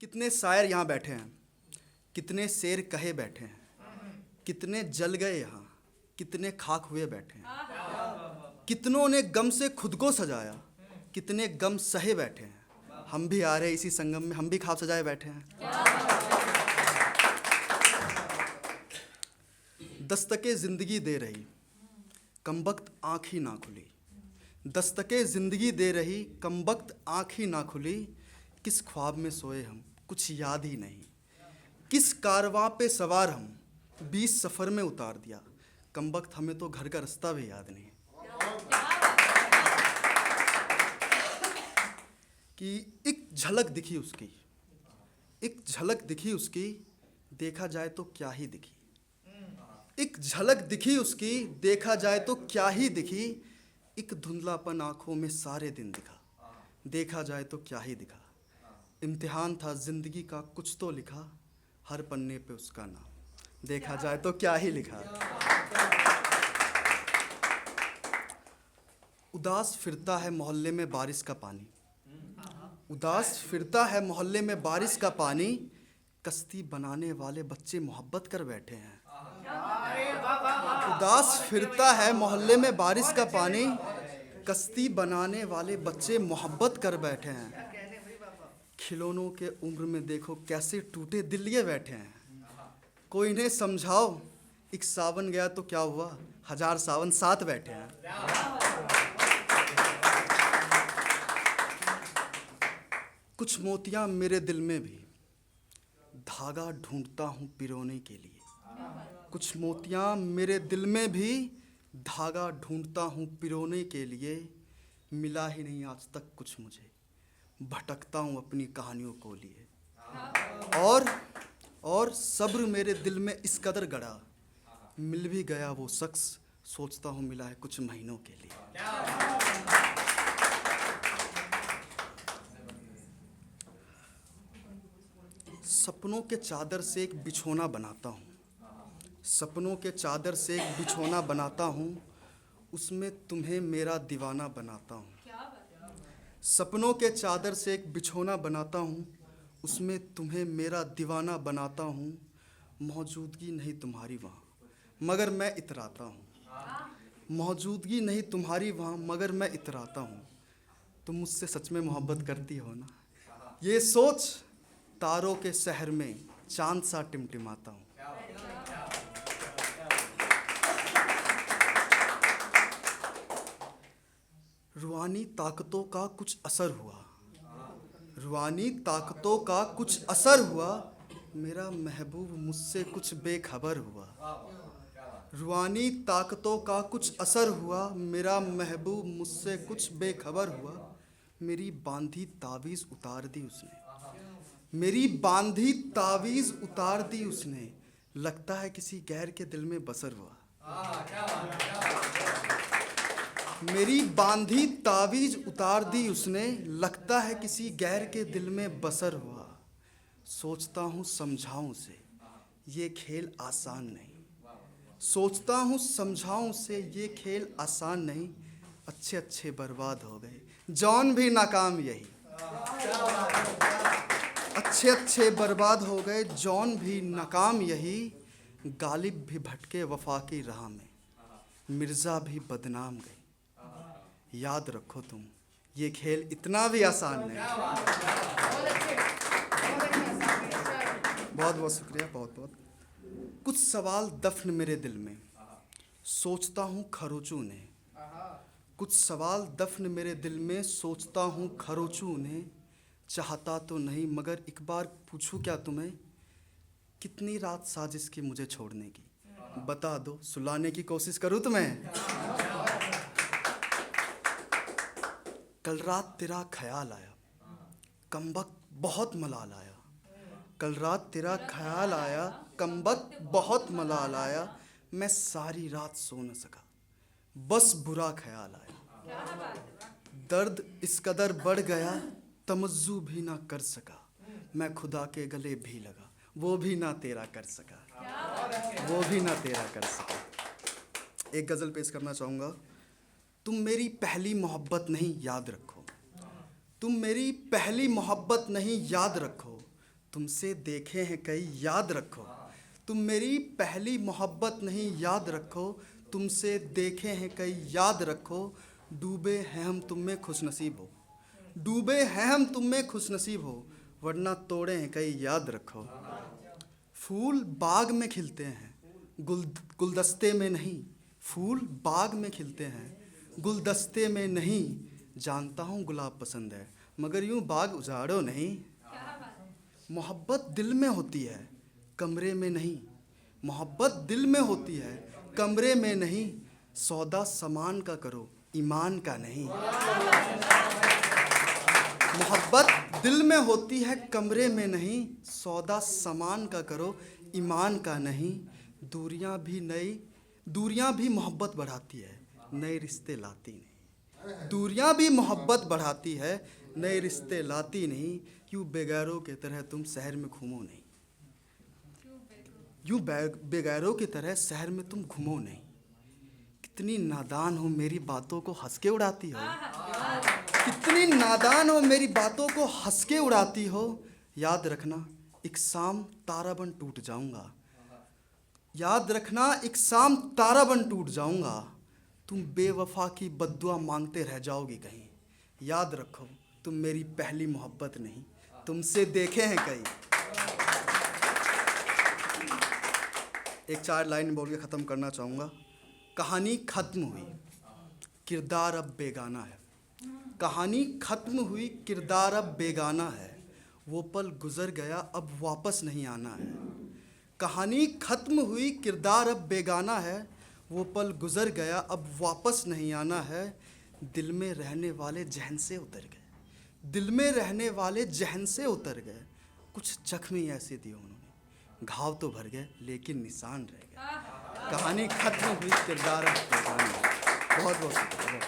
कितने शायर यहाँ बैठे हैं, कितने शेर कहे बैठे हैं, कितने जल गए यहाँ, कितने खाक हुए बैठे हैं। कितनों ने गम से खुद को सजाया, कितने गम सहे बैठे हैं। हम भी आ रहे इसी संगम में, हम भी खाब सजाए बैठे हैं। दस्तके जिंदगी दे रही कमबख्त आँख ही ना खुली, दस्तके जिंदगी दे रही कमबख्त आँख ही ना खुली। किस ख्वाब में सोए हम, कुछ याद ही नहीं। किस कारवां पे सवार हम, 20 सफ़र में उतार दिया। कमबख्त हमें तो घर का रास्ता भी याद नहीं। कि एक झलक दिखी उसकी, एक झलक दिखी उसकी, देखा जाए तो क्या ही दिखी। एक झलक दिखी उसकी, देखा जाए तो क्या ही दिखी। एक धुंधलापन आंखों में सारे दिन दिखा, देखा जाए तो क्या ही दिखा। इम्तिहान था जिंदगी का, कुछ तो लिखा, हर पन्ने पे उसका नाम, देखा जाए तो क्या ही लिखा। उदास फिरता है मोहल्ले में बारिश का पानी, उदास फिरता है मोहल्ले में बारिश का पानी। कश्ती बनाने वाले बच्चे मोहब्बत कर बैठे हैं। उदास फिरता है मोहल्ले में बारिश का पानी, कश्ती बनाने वाले बच्चे मोहब्बत कर बैठे हैं। खिलौनों के उम्र में देखो कैसे टूटे दिल लिए बैठे हैं। कोई इन्हें समझाओ, एक सावन गया तो क्या हुआ, 1000 सावन साथ बैठे हैं। कुछ मोतियां मेरे दिल में भी धागा ढूंढता हूँ पिरोने के लिए। कुछ मोतियां मेरे दिल में भी धागा ढूंढता हूँ पिरोने के लिए। मिला ही नहीं आज तक कुछ मुझे, भटकता हूँ अपनी कहानियों को लिए। और सब्र मेरे दिल में इस कदर गड़ा, मिल भी गया वो शख्स, सोचता हूँ मिला है कुछ महीनों के लिए। सपनों के चादर से एक बिछोना बनाता हूँ, सपनों के चादर से एक बिछोना बनाता हूँ, उसमें तुम्हें मेरा दीवाना बनाता हूँ। सपनों के चादर से एक बिछोना बनाता हूँ, उसमें तुम्हें मेरा दीवाना बनाता हूँ। मौजूदगी नहीं तुम्हारी वहाँ मगर मैं इतराता हूँ, मौजूदगी नहीं तुम्हारी वहाँ मगर मैं इतराता हूँ। तुम मुझसे सच में मोहब्बत करती हो ना, ये सोच तारों के शहर में चांद सा टिमटिमाता हूँ। रूहानी ताकतों का कुछ असर हुआ, रूहानी ताकतों का कुछ असर हुआ, मेरा महबूब मुझसे कुछ बेखबर हुआ। रूहानी ताकतों का कुछ असर हुआ, मेरा महबूब मुझसे कुछ बेखबर हुआ। मेरी बांधी तावीज़ उतार दी उसने, मेरी बांधी तावीज़ उतार दी उसने, लगता है किसी गैर के दिल में बसर हुआ। मेरी बांधी तावीज़ उतार दी उसने, लगता है किसी गैर के दिल में बसर हुआ। सोचता हूँ समझाऊँ उसे, ये खेल आसान नहीं। सोचता हूँ समझाऊँ उसे, ये खेल आसान नहीं। अच्छे अच्छे बर्बाद हो गए, जौन भी नाकाम यही। अच्छे अच्छे बर्बाद हो गए, जौन भी नाकाम यही। गालिब भी भटके वफा की राह में, मिर्ज़ा भी बदनाम गई। याद रखो तुम, ये खेल इतना भी आसान नहीं। बहुत बहुत शुक्रिया, बहुत बहुत। कुछ सवाल दफन मेरे दिल में, सोचता हूँ खरोचू ने। कुछ सवाल दफन मेरे दिल में, सोचता हूँ खरोचू ने। चाहता तो नहीं मगर एक बार पूछूं क्या तुम्हें, कितनी रात साजिश की मुझे छोड़ने की, बता दो सुलाने की कोशिश करूँ तुम्हें। कल रात तेरा ख्याल आया, कमबख्त बहुत मलाल आया। कल रात तेरा ख्याल आया, कमबख्त बहुत मलाल आया। मैं सारी रात सो न सका, बस बुरा ख्याल आया। दर्द इस कदर बढ़ गया, तमज्जू भी ना कर सका। मैं खुदा के गले भी लगा, वो भी ना तेरा कर सका, वो भी ना तेरा कर सका। एक गज़ल पेश करना चाहूँगा। तुम मेरी पहली मोहब्बत नहीं, याद रखो। तुम मेरी पहली मोहब्बत नहीं, याद रखो। तुमसे देखे हैं कई याद रखो, तुम मेरी पहली मोहब्बत नहीं याद रखो, तुमसे देखे हैं कई याद रखो, डूबे हैं हम तुम में खुशनसीब हो, डूबे हैं हम तुम में खुशनसीब हो, वरना तोड़े हैं कई याद रखो। फूल बाग में खिलते हैं गुलदस्ते में नहीं, फूल बाग में खिलते हैं गुलदस्ते में नहीं, जानता हूँ गुलाब पसंद है मगर यूं बाग उजाड़ो नहीं। मोहब्बत दिल में होती है कमरे में नहीं, मोहब्बत दिल में होती है कमरे में नहीं, सौदा सामान का करो ईमान का नहीं। मोहब्बत दिल में होती है कमरे में नहीं, सौदा सामान का करो ईमान का नहीं। दूरियां भी मोहब्बत बढ़ाती है नए रिश्ते लाती नहीं, दूरियां भी मोहब्बत बढ़ाती है नए रिश्ते लाती नहीं। यूं बेगैरों की तरह तुम शहर में घूमो नहीं, यूं बेगैरों की तरह शहर में तुम घूमो नहीं। कितनी नादान हो मेरी बातों को हंस के उड़ाती हो, कितनी नादान हो मेरी बातों को हंस के उड़ाती हो। याद रखना एक शाम तारा बन टूट जाऊंगा, याद रखना एक शाम तारा बन टूट जाऊंगा, तुम बेवफा की बद्दुआ मांगते रह जाओगी कहीं। याद रखो तुम मेरी पहली मोहब्बत नहीं, तुमसे देखे हैं कई। एक 4 लाइन बोल के ख़त्म करना चाहूँगा। कहानी ख़त्म हुई, किरदार अब बेगाना है, कहानी ख़त्म हुई किरदार अब बेगाना है, वो पल गुज़र गया अब वापस नहीं आना है। कहानी ख़त्म हुई किरदार अब बेगाना है, वो पल गुज़र गया अब वापस नहीं आना है। दिल में रहने वाले जहन से उतर गए, दिल में रहने वाले जहन से उतर गए, कुछ जख्मी ऐसे दिए उन्होंने, घाव तो भर गए लेकिन निशान रह गए। कहानी ख़त्म हुई किरदार अब बेगाना है। बहुत बहुत शुक्रिया।